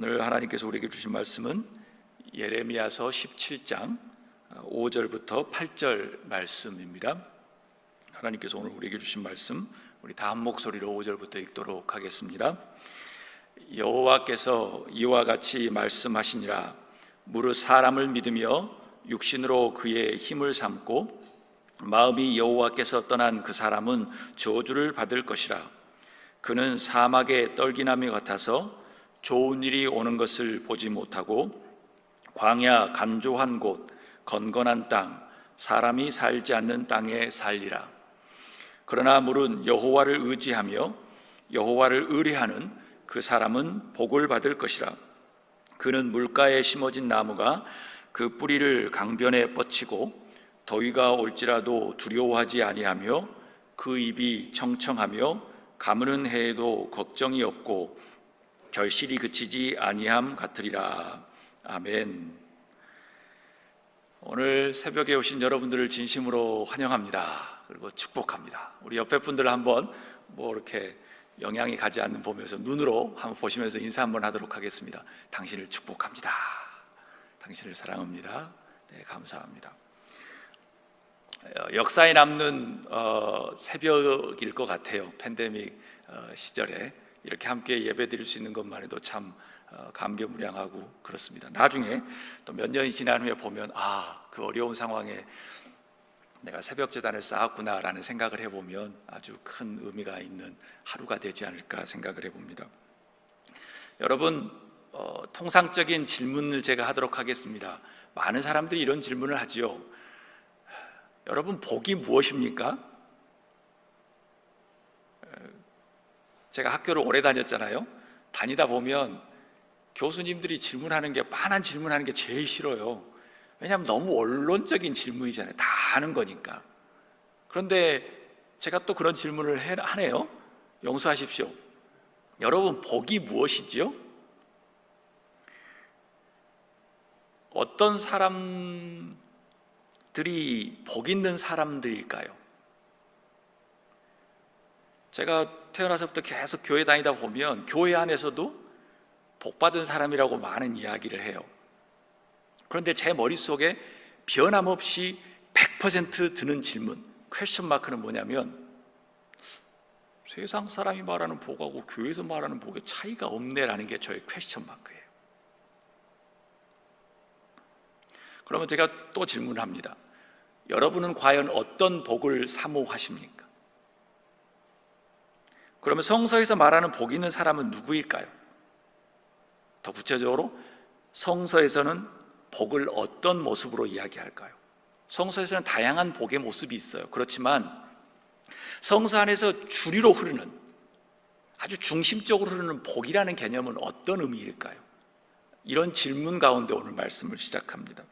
오늘 하나님께서 우리에게 주신 말씀은 예레미야서 17장 5절부터 8절 말씀입니다. 하나님께서 오늘 우리에게 주신 말씀 우리 다 한 목소리로 5절부터 읽도록 하겠습니다. 여호와께서 이와 같이 말씀하시니라. 무릇 사람을 믿으며 육신으로 그의 힘을 삼고 마음이 여호와께서 떠난 그 사람은 저주를 받을 것이라. 그는 사막의 떨기나무 같아서 좋은 일이 오는 것을 보지 못하고 광야 간조한 곳 건건한 땅 사람이 살지 않는 땅에 살리라. 그러나 물은 여호와를 의지하며 여호와를 의뢰하는 그 사람은 복을 받을 것이라. 그는 물가에 심어진 나무가 그 뿌리를 강변에 뻗치고 더위가 올지라도 두려워하지 아니하며 그 입이 청청하며 가무는 해에도 걱정이 없고 결실이 그치지 아니함 같으리라. 아멘. 오늘 새벽에 오신 여러분들을 진심으로 환영합니다. 그리고 축복합니다. 우리 옆에 분들 한번 이렇게 영향이 가지 않는 보면서 눈으로 한번 보시면서 인사 한번 하도록 하겠습니다. 당신을 축복합니다. 당신을 사랑합니다. 네, 감사합니다. 역사에 남는 새벽일 것 같아요. 팬데믹 시절에 이렇게 함께 예배 드릴 수 있는 것만 해도 참 감개무량하고 그렇습니다. 나중에 또 몇 년이 지난 후에 보면 그 어려운 상황에 내가 새벽 제단을 쌓았구나라는 생각을 해보면 아주 큰 의미가 있는 하루가 되지 않을까 생각을 해봅니다. 여러분, 통상적인 질문을 제가 하도록 하겠습니다. 많은 사람들이 이런 질문을 하지요. 여러분, 복이 무엇입니까? 제가 학교를 오래 다녔잖아요. 다니다 보면 교수님들이 빤한 질문하는 게 제일 싫어요. 왜냐하면 너무 원론적인 질문이잖아요. 다 아는 거니까. 그런데 제가 또 그런 질문을 하네요. 용서하십시오. 여러분, 복이 무엇이지요? 어떤 사람들이 복 있는 사람들일까요? 제가 태어나서부터 계속 교회 다니다 보면 교회 안에서도 복 받은 사람이라고 많은 이야기를 해요. 그런데 제 머릿속에 변함없이 100% 드는 질문, 퀘스천 마크는 뭐냐면 세상 사람이 말하는 복하고 교회에서 말하는 복의 차이가 없네라는 게 저의 퀘스천 마크예요. 그러면 제가 또 질문을 합니다. 여러분은 과연 어떤 복을 사모하십니까? 그러면 성서에서 말하는 복 있는 사람은 누구일까요? 더 구체적으로 성서에서는 복을 어떤 모습으로 이야기할까요? 성서에서는 다양한 복의 모습이 있어요. 그렇지만 성서 안에서 주리로 흐르는, 아주 중심적으로 흐르는 복이라는 개념은 어떤 의미일까요? 이런 질문 가운데 오늘 말씀을 시작합니다.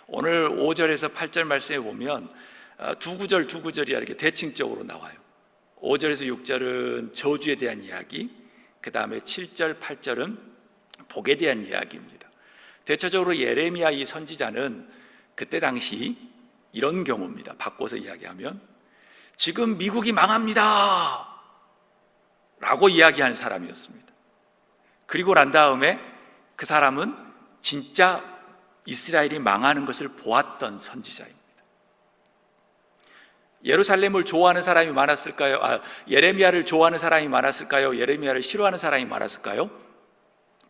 오늘 5절에서 8절 말씀에 보면 두 구절이 이렇게 대칭적으로 나와요. 5절에서 6절은 저주에 대한 이야기, 그 다음에 7절, 8절은 복에 대한 이야기입니다. 대체적으로 예레미야 이 선지자는 그때 당시 이런 경우입니다. 바꿔서 이야기하면 지금 미국이 망합니다 라고 이야기하는 사람이었습니다. 그리고 난 다음에 그 사람은 진짜 이스라엘이 망하는 것을 보았던 선지자입니다. 예루살렘을 좋아하는 사람이 많았을까요? 예레미야를 좋아하는 사람이 많았을까요? 예레미야를 싫어하는 사람이 많았을까요?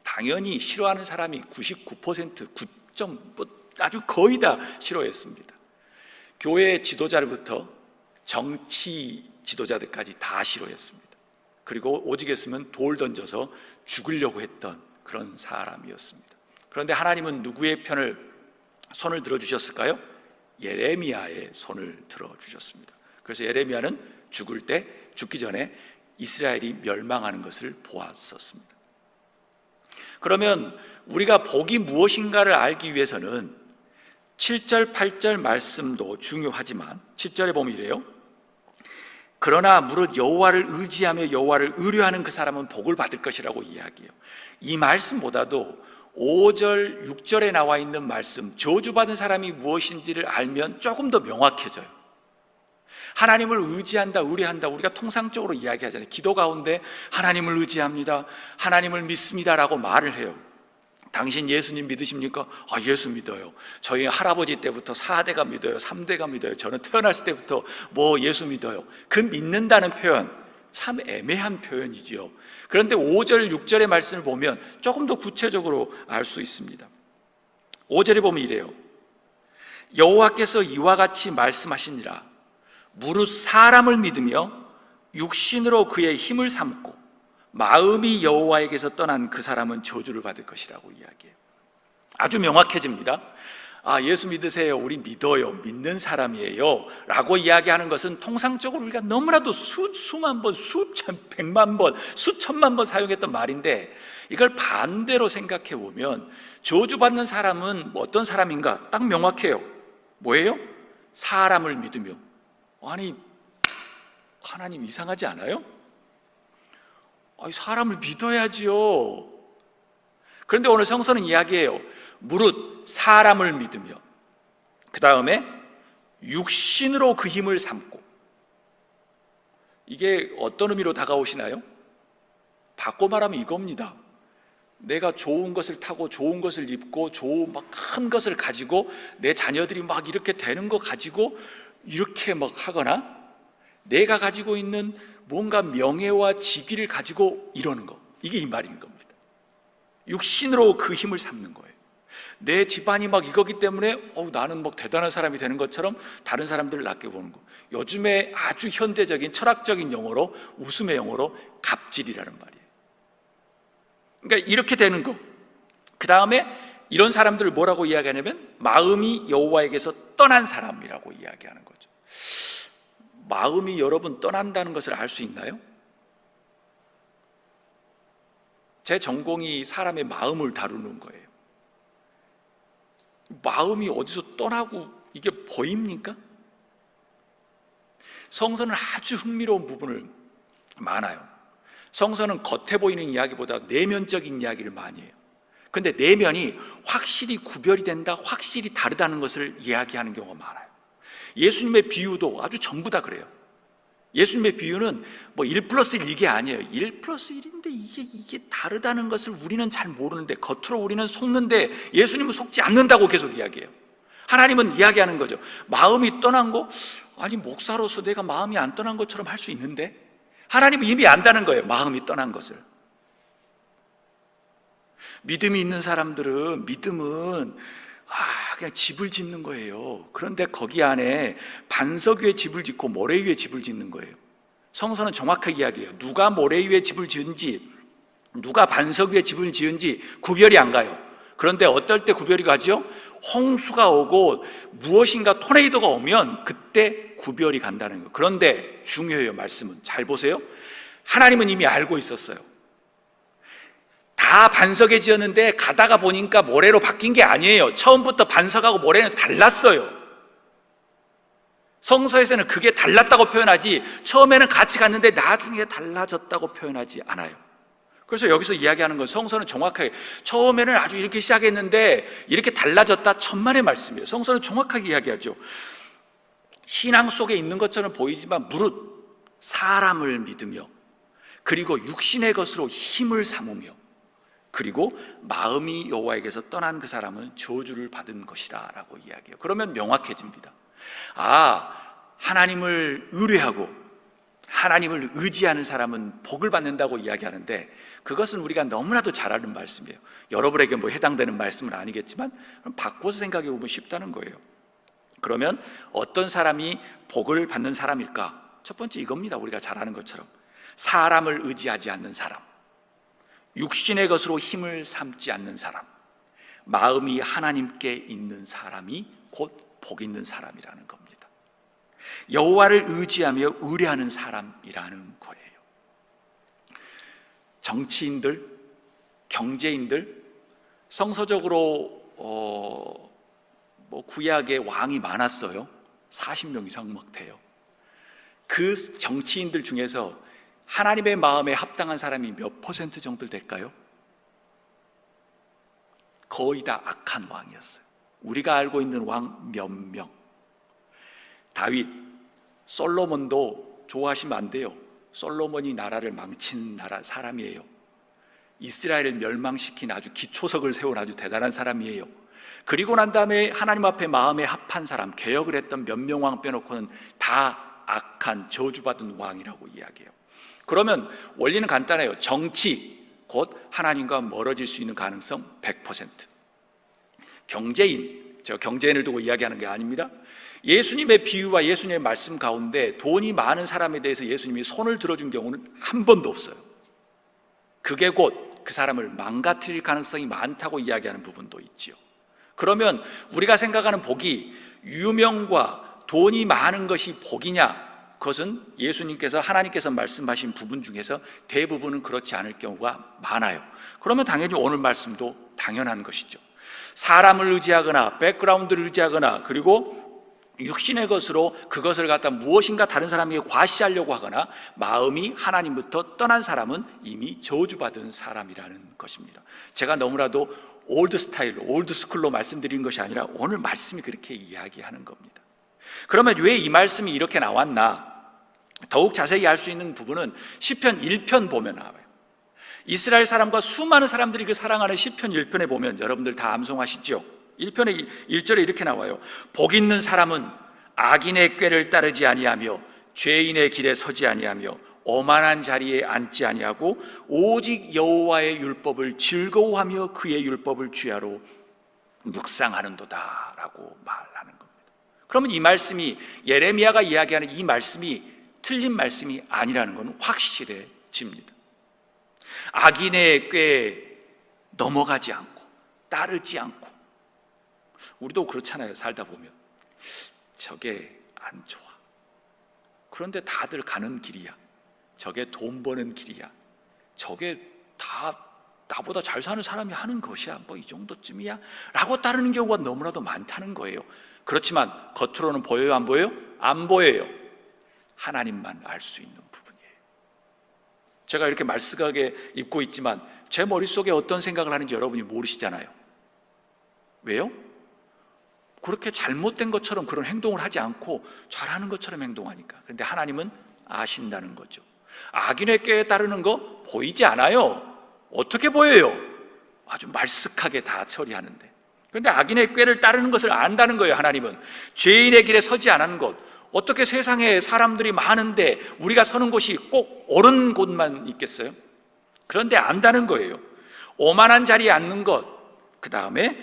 당연히 싫어하는 사람이 99%, 9점, 아주 거의 다 싫어했습니다. 교회 지도자부터 정치 지도자들까지 다 싫어했습니다. 그리고 오직했으면 돌 던져서 죽으려고 했던 그런 사람이었습니다. 그런데 하나님은 누구의 손을 들어주셨을까요? 예레미야의 손을 들어주셨습니다. 그래서 예레미야는 죽기 전에 이스라엘이 멸망하는 것을 보았었습니다. 그러면 우리가 복이 무엇인가를 알기 위해서는 7절, 8절 말씀도 중요하지만 7절에 보면 이래요. 그러나 무릇 여호와를 의지하며 여호와를 의뢰하는 그 사람은 복을 받을 것이라고 이야기해요. 이 말씀보다도 5절, 6절에 나와 있는 말씀, 저주받은 사람이 무엇인지를 알면 조금 더 명확해져요. 하나님을 의지한다, 의뢰한다, 우리가 통상적으로 이야기하잖아요. 기도 가운데 하나님을 의지합니다, 하나님을 믿습니다라고 말을 해요. 당신 예수님 믿으십니까? 예수 믿어요. 저희 할아버지 때부터 4대가 믿어요, 3대가 믿어요. 저는 태어났을 때부터 예수 믿어요. 그 믿는다는 표현 참 애매한 표현이지요. 그런데 5절, 6절의 말씀을 보면 조금 더 구체적으로 알 수 있습니다. 5절에 보면 이래요. 여호와께서 이와 같이 말씀하시니라. 무릇 사람을 믿으며 육신으로 그의 힘을 삼고 마음이 여호와에게서 떠난 그 사람은 저주를 받을 것이라고 이야기해요. 아주 명확해집니다. 예수 믿으세요, 우리 믿어요, 믿는 사람이에요 라고 이야기하는 것은 통상적으로 우리가 너무나도 수만 번, 수천, 백만 번, 수천만 번 사용했던 말인데, 이걸 반대로 생각해 보면 저주받는 사람은 어떤 사람인가 딱 명확해요. 뭐예요? 사람을 믿으며. 아니, 하나님 이상하지 않아요? 사람을 믿어야지요. 그런데 오늘 성서는 이야기해요. 무릇 사람을 믿으며, 그 다음에 육신으로 그 힘을 삼고. 이게 어떤 의미로 다가오시나요? 바꿔 말하면 이겁니다. 내가 좋은 것을 타고 좋은 것을 입고 좋은 큰 것을 가지고 내 자녀들이 이렇게 되는 거 가지고 이렇게 하거나, 내가 가지고 있는 뭔가 명예와 직위를 가지고 이러는 거, 이게 이 말인 겁니다. 육신으로 그 힘을 삼는 거예요. 내 집안이 이거기 때문에 나는 대단한 사람이 되는 것처럼 다른 사람들을 낮게 보는 거. 요즘에 아주 현대적인 철학적인 용어로, 웃음의 용어로 갑질이라는 말이에요. 그러니까 이렇게 되는 거. 그 다음에 이런 사람들을 뭐라고 이야기하냐면 마음이 여호와에게서 떠난 사람이라고 이야기하는 거죠. 마음이 여러분 떠난다는 것을 알 수 있나요? 제 전공이 사람의 마음을 다루는 거예요. 마음이 어디서 떠나고 이게 보입니까? 성서는 아주 흥미로운 부분을 많아요. 성서는 겉에 보이는 이야기보다 내면적인 이야기를 많이 해요. 그런데 내면이 확실히 구별이 된다, 확실히 다르다는 것을 이야기하는 경우가 많아요. 예수님의 비유도 아주 전부 다 그래요. 예수님의 비유는 1+1 이게 아니에요. 1+1인데 이게 다르다는 것을 우리는 잘 모르는데, 겉으로 우리는 속는데 예수님은 속지 않는다고 계속 이야기해요. 하나님은 이야기하는 거죠. 마음이 떠난 거, 목사로서 내가 마음이 안 떠난 것처럼 할 수 있는데, 하나님은 이미 안다는 거예요, 마음이 떠난 것을. 믿음이 있는 사람들은, 믿음은 그냥 집을 짓는 거예요. 그런데 거기 안에 반석 위에 집을 짓고 모래 위에 집을 짓는 거예요. 성서는 정확하게 이야기해요. 누가 모래 위에 집을 지은지, 누가 반석 위에 집을 지은지 구별이 안 가요. 그런데 어떨 때 구별이 가죠? 홍수가 오고 무엇인가 토네이도가 오면 그때 구별이 간다는 거예요. 그런데 중요해요, 말씀은. 잘 보세요. 하나님은 이미 알고 있었어요. 다 반석에 지었는데 가다가 보니까 모래로 바뀐 게 아니에요. 처음부터 반석하고 모래는 달랐어요. 성서에서는 그게 달랐다고 표현하지, 처음에는 같이 갔는데 나중에 달라졌다고 표현하지 않아요. 그래서 여기서 이야기하는 건, 성서는 정확하게 처음에는 아주 이렇게 시작했는데 이렇게 달라졌다, 천만의 말씀이에요. 성서는 정확하게 이야기하죠. 신앙 속에 있는 것처럼 보이지만 무릇 사람을 믿으며, 그리고 육신의 것으로 힘을 삼으며, 그리고 마음이 여호와에게서 떠난 그 사람은 저주를 받은 것이다 라고 이야기해요. 그러면 명확해집니다. 하나님을 의뢰하고 하나님을 의지하는 사람은 복을 받는다고 이야기하는데, 그것은 우리가 너무나도 잘 아는 말씀이에요. 여러분에게 해당되는 말씀은 아니겠지만 바꿔서 생각해 보면 쉽다는 거예요. 그러면 어떤 사람이 복을 받는 사람일까? 첫 번째 이겁니다. 우리가 잘 아는 것처럼 사람을 의지하지 않는 사람, 육신의 것으로 힘을 삼지 않는 사람, 마음이 하나님께 있는 사람이 곧 복 있는 사람이라는 겁니다. 여호와를 의지하며 의뢰하는 사람이라는 거예요. 정치인들, 경제인들, 성서적으로 구약에 왕이 많았어요. 40명 이상 돼요. 그 정치인들 중에서 하나님의 마음에 합당한 사람이 몇 퍼센트 정도 될까요? 거의 다 악한 왕이었어요. 우리가 알고 있는 왕 몇 명. 다윗, 솔로몬도 좋아하시면 안 돼요. 솔로몬이 나라를 망친 사람이에요. 이스라엘을 멸망시킨 아주 기초석을 세운 아주 대단한 사람이에요. 그리고 난 다음에 하나님 앞에 마음에 합한 사람, 개혁을 했던 몇 명 왕 빼놓고는 다 악한 저주받은 왕이라고 이야기해요. 그러면 원리는 간단해요. 정치, 곧 하나님과 멀어질 수 있는 가능성 100%. 경제인, 제가 경제인을 두고 이야기하는 게 아닙니다. 예수님의 비유와 예수님의 말씀 가운데 돈이 많은 사람에 대해서 예수님이 손을 들어준 경우는 한 번도 없어요. 그게 곧 그 사람을 망가뜨릴 가능성이 많다고 이야기하는 부분도 있지요. 그러면 우리가 생각하는 복이 유명과 돈이 많은 것이 복이냐? 그것은 예수님께서, 하나님께서 말씀하신 부분 중에서 대부분은 그렇지 않을 경우가 많아요. 그러면 당연히 오늘 말씀도 당연한 것이죠. 사람을 의지하거나 백그라운드를 의지하거나 그리고 육신의 것으로 그것을 갖다 무엇인가 다른 사람에게 과시하려고 하거나 마음이 하나님부터 떠난 사람은 이미 저주받은 사람이라는 것입니다. 제가 너무나도 올드 스타일로, 올드 스쿨로 말씀드리는 것이 아니라 오늘 말씀이 그렇게 이야기하는 겁니다. 그러면 왜 이 말씀이 이렇게 나왔나? 더욱 자세히 알 수 있는 부분은 시편 1편 보면 나와요. 이스라엘 사람과 수많은 사람들이 그 사랑하는 시편 1편에 보면 여러분들 다 암송하시죠? 1편의 1절에 이렇게 나와요. 복 있는 사람은 악인의 꾀를 따르지 아니하며 죄인의 길에 서지 아니하며 오만한 자리에 앉지 아니하고 오직 여호와의 율법을 즐거워하며 그의 율법을 주야로 묵상하는도다 라고 말하는 겁니다. 그러면 이 말씀이, 예레미야가 이야기하는 이 말씀이 틀린 말씀이 아니라는 건 확실해집니다. 악인의 꾀에 넘어가지 않고 따르지 않고, 우리도 그렇잖아요. 살다 보면 저게 안 좋아, 그런데 다들 가는 길이야, 저게 돈 버는 길이야, 저게 다 나보다 잘 사는 사람이 하는 것이야, 뭐 이 정도쯤이야 라고 따르는 경우가 너무나도 많다는 거예요. 그렇지만 겉으로는 보여요, 안 보여요? 안 보여요. 하나님만 알 수 있는 부분이에요. 제가 이렇게 말쓰하게 입고 있지만 제 머릿속에 어떤 생각을 하는지 여러분이 모르시잖아요. 왜요? 그렇게 잘못된 것처럼 그런 행동을 하지 않고 잘하는 것처럼 행동하니까. 그런데 하나님은 아신다는 거죠. 악인의 꾀에 따르는 거 보이지 않아요. 어떻게 보여요? 아주 말쓱하게 다 처리하는데. 그런데 악인의 꾀를 따르는 것을 안다는 거예요. 하나님은 죄인의 길에 서지 않은 것, 어떻게 세상에 사람들이 많은데 우리가 서는 곳이 꼭 옳은 곳만 있겠어요? 그런데 안다는 거예요. 오만한 자리에 앉는 것, 그 다음에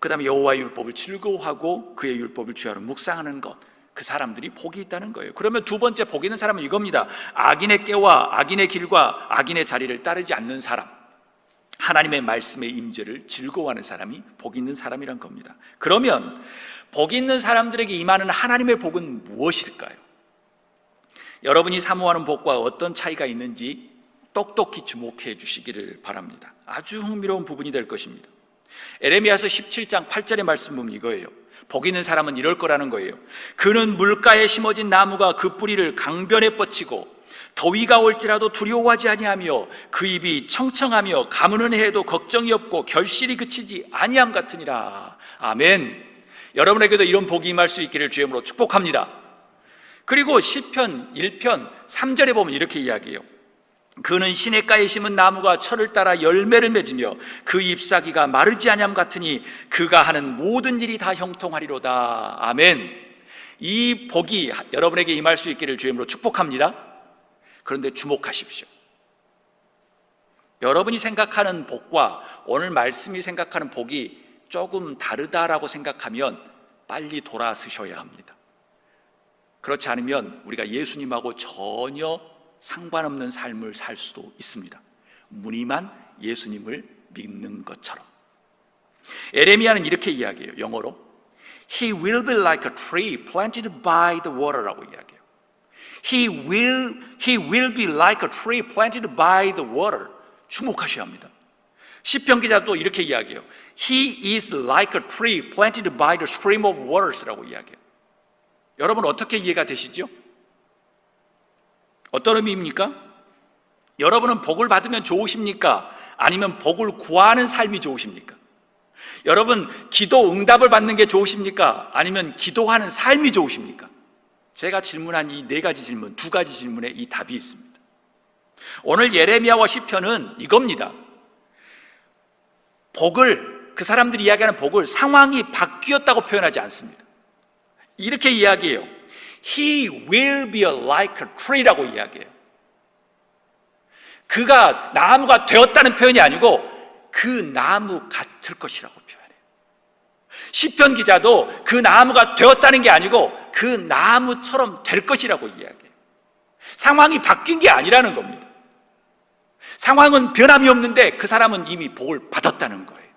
여호와의 율법을 즐거워하고 그의 율법을 주야로 묵상하는 것, 그 사람들이 복이 있다는 거예요. 그러면 두 번째 복 있는 사람은 이겁니다. 악인의 꾀와 악인의 길과 악인의 자리를 따르지 않는 사람, 하나님의 말씀의 임재를 즐거워하는 사람이 복 있는 사람이란 겁니다. 그러면 복 있는 사람들에게 임하는 하나님의 복은 무엇일까요? 여러분이 사모하는 복과 어떤 차이가 있는지 똑똑히 주목해 주시기를 바랍니다. 아주 흥미로운 부분이 될 것입니다. 에레미야서 17장 8절의 말씀 보면 이거예요. 복 있는 사람은 이럴 거라는 거예요. 그는 물가에 심어진 나무가 그 뿌리를 강변에 뻗치고 더위가 올지라도 두려워하지 아니하며 그 입이 청청하며 가무는 해에도 걱정이 없고 결실이 그치지 아니함 같으니라. 아멘. 여러분에게도 이런 복이 임할 수 있기를 주의 이름으로 축복합니다. 그리고 시편 1편 3절에 보면 이렇게 이야기해요. 그는 시냇가에 심은 나무가 철을 따라 열매를 맺으며 그 잎사귀가 마르지 아니함 같으니 그가 하는 모든 일이 다 형통하리로다. 아멘. 이 복이 여러분에게 임할 수 있기를 주의 이름으로 축복합니다. 그런데 주목하십시오. 여러분이 생각하는 복과 오늘 말씀이 생각하는 복이 조금 다르다라고 생각하면 빨리 돌아서셔야 합니다. 그렇지 않으면 우리가 예수님하고 전혀 상관없는 삶을 살 수도 있습니다. 무늬만 예수님을 믿는 것처럼. 에레미야는 이렇게 이야기해요. 영어로 He will be like a tree planted by the water라고 이야기해요. He will be like a tree planted by the water. 주목하셔야 합니다. 시편 기자도 이렇게 이야기해요. He is like a tree planted by the stream of waters라고 이야기해요. 여러분 어떻게 이해가 되시죠? 어떤 의미입니까? 여러분은 복을 받으면 좋으십니까? 아니면 복을 구하는 삶이 좋으십니까? 여러분 기도 응답을 받는 게 좋으십니까? 아니면 기도하는 삶이 좋으십니까? 제가 질문한 이 네 가지 질문, 두 가지 질문에 이 답이 있습니다. 오늘 예레미야와 시편은 이겁니다. 복을, 그 사람들이 이야기하는 복을 상황이 바뀌었다고 표현하지 않습니다. 이렇게 이야기해요. He will be like a tree라고 이야기해요. 그가 나무가 되었다는 표현이 아니고 그 나무 같을 것이라고 표현해요. 시편 기자도 그 나무가 되었다는 게 아니고 그 나무처럼 될 것이라고 이야기해요. 상황이 바뀐 게 아니라는 겁니다. 상황은 변함이 없는데 그 사람은 이미 복을 받았다는 거예요.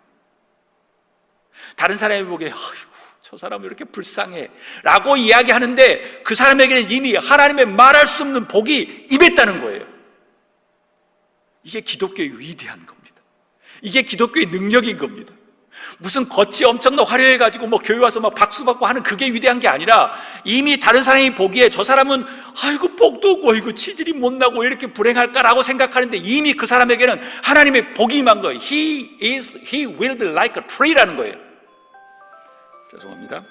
다른 사람이 보기에 아이고 저 사람은 이렇게 불쌍해 라고 이야기하는데 그 사람에게는 이미 하나님의 말할 수 없는 복이 임했다는 거예요. 이게 기독교의 위대한 겁니다. 이게 기독교의 능력인 겁니다. 무슨 겉이 엄청나게 화려해가지고 교회 와서 박수 받고 하는 그게 위대한 게 아니라 이미 다른 사람이 보기에 저 사람은 아이고 복도 없고 아이고 치질이 못나고 왜 이렇게 불행할까라고 생각하는데 이미 그 사람에게는 하나님의 복이 임한 거예요. He will be like a tree라는 거예요. 죄송합니다.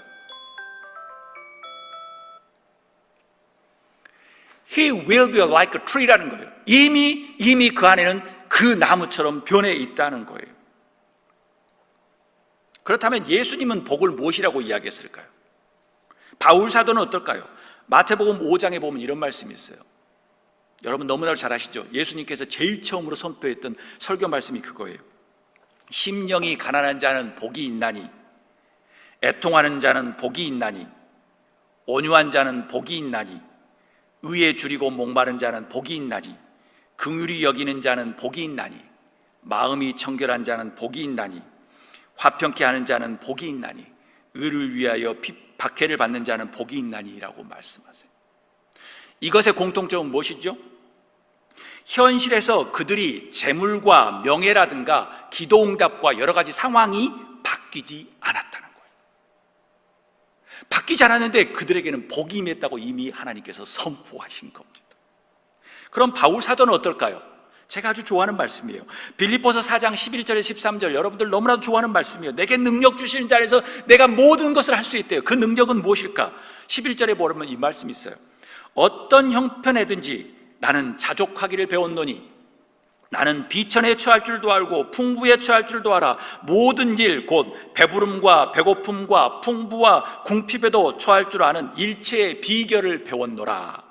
He will be like a tree라는 거예요. 이미 그 안에는 그 나무처럼 변해 있다는 거예요. 그렇다면 예수님은 복을 무엇이라고 이야기했을까요? 바울 사도는 어떨까요? 마태복음 5장에 보면 이런 말씀이 있어요. 여러분 너무나도 잘 아시죠? 예수님께서 제일 처음으로 선포했던 설교 말씀이 그거예요. 심령이 가난한 자는 복이 있나니, 애통하는 자는 복이 있나니, 온유한 자는 복이 있나니, 의에 줄이고 목마른 자는 복이 있나니, 긍휼히 여기는 자는 복이 있나니, 마음이 청결한 자는 복이 있나니, 화평케 하는 자는 복이 있나니, 의를 위하여 박해를 받는 자는 복이 있나니라고 말씀하세요. 이것의 공통점은 무엇이죠? 현실에서 그들이 재물과 명예라든가 기도응답과 여러 가지 상황이 바뀌지 않았다는 거예요. 바뀌지 않았는데 그들에게는 복이 임했다고 이미 하나님께서 선포하신 겁니다. 그럼 바울 사도는 어떨까요? 제가 아주 좋아하는 말씀이에요. 빌립보서 4장 11절에 13절, 여러분들 너무나도 좋아하는 말씀이에요. 내게 능력 주시는 자리에서 내가 모든 것을 할 수 있대요. 그 능력은 무엇일까? 11절에 보면 이 말씀이 있어요. 어떤 형편에든지 나는 자족하기를 배웠노니 나는 비천에 처할 줄도 알고 풍부에 처할 줄도 알아. 모든 일 곧 배부름과 배고픔과 풍부와 궁핍에도 처할 줄 아는 일체의 비결을 배웠노라.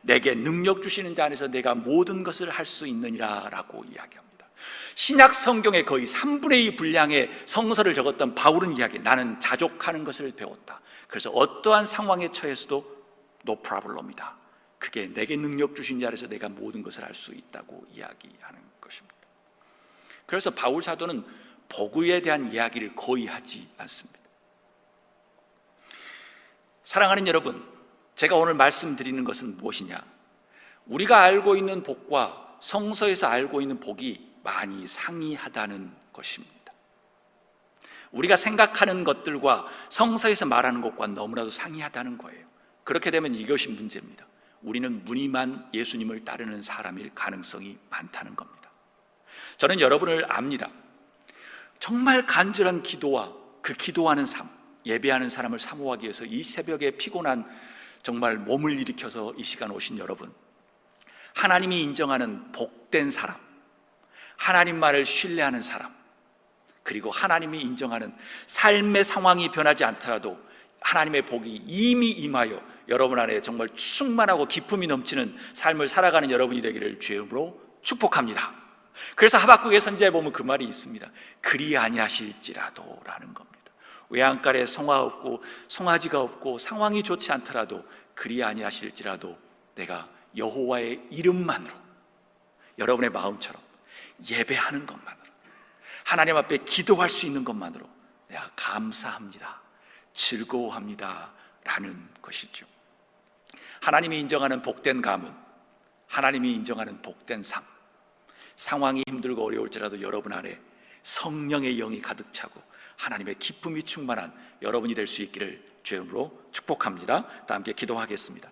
내게 능력 주시는 자 안에서 내가 모든 것을 할 수 있느니라 라고 이야기합니다. 신약 성경의 거의 3분의 2 분량의 성서를 적었던 바울은 이야기, 나는 자족하는 것을 배웠다. 그래서 어떠한 상황에 처해서도 no problem이다. 그게 내게 능력 주신 자 안에서 내가 모든 것을 할 수 있다고 이야기하는 것입니다. 그래서 바울 사도는 복에 대한 이야기를 거의 하지 않습니다. 사랑하는 여러분, 제가 오늘 말씀드리는 것은 무엇이냐? 우리가 알고 있는 복과 성서에서 알고 있는 복이 많이 상이하다는 것입니다. 우리가 생각하는 것들과 성서에서 말하는 것과 너무나도 상이하다는 거예요. 그렇게 되면 이것이 문제입니다. 우리는 무늬만 예수님을 따르는 사람일 가능성이 많다는 겁니다. 저는 여러분을 압니다. 정말 간절한 기도와 그 기도하는 삶, 예배하는 사람을 사모하기 위해서 이 새벽에 피곤한 정말 몸을 일으켜서 이 시간 오신 여러분, 하나님이 인정하는 복된 사람, 하나님 말을 신뢰하는 사람, 그리고 하나님이 인정하는 삶의 상황이 변하지 않더라도 하나님의 복이 이미 임하여 여러분 안에 정말 충만하고 기쁨이 넘치는 삶을 살아가는 여러분이 되기를 주의 이름으로 축복합니다. 그래서 하박국의 선지자에 보면 그 말이 있습니다. 그리 아니하실지라도 라는 겁니다. 외양간에 송아 없고 송아지가 없고 상황이 좋지 않더라도 그리 아니하실지라도 내가 여호와의 이름만으로 여러분의 마음처럼 예배하는 것만으로 하나님 앞에 기도할 수 있는 것만으로 내가 감사합니다, 즐거워합니다 라는 것이죠. 하나님이 인정하는 복된 가문, 하나님이 인정하는 복된 삶, 상황이 힘들고 어려울지라도 여러분 안에 성령의 영이 가득 차고 하나님의 기쁨이 충만한 여러분이 될 수 있기를 주의 이름으로 축복합니다. 다 함께 기도하겠습니다.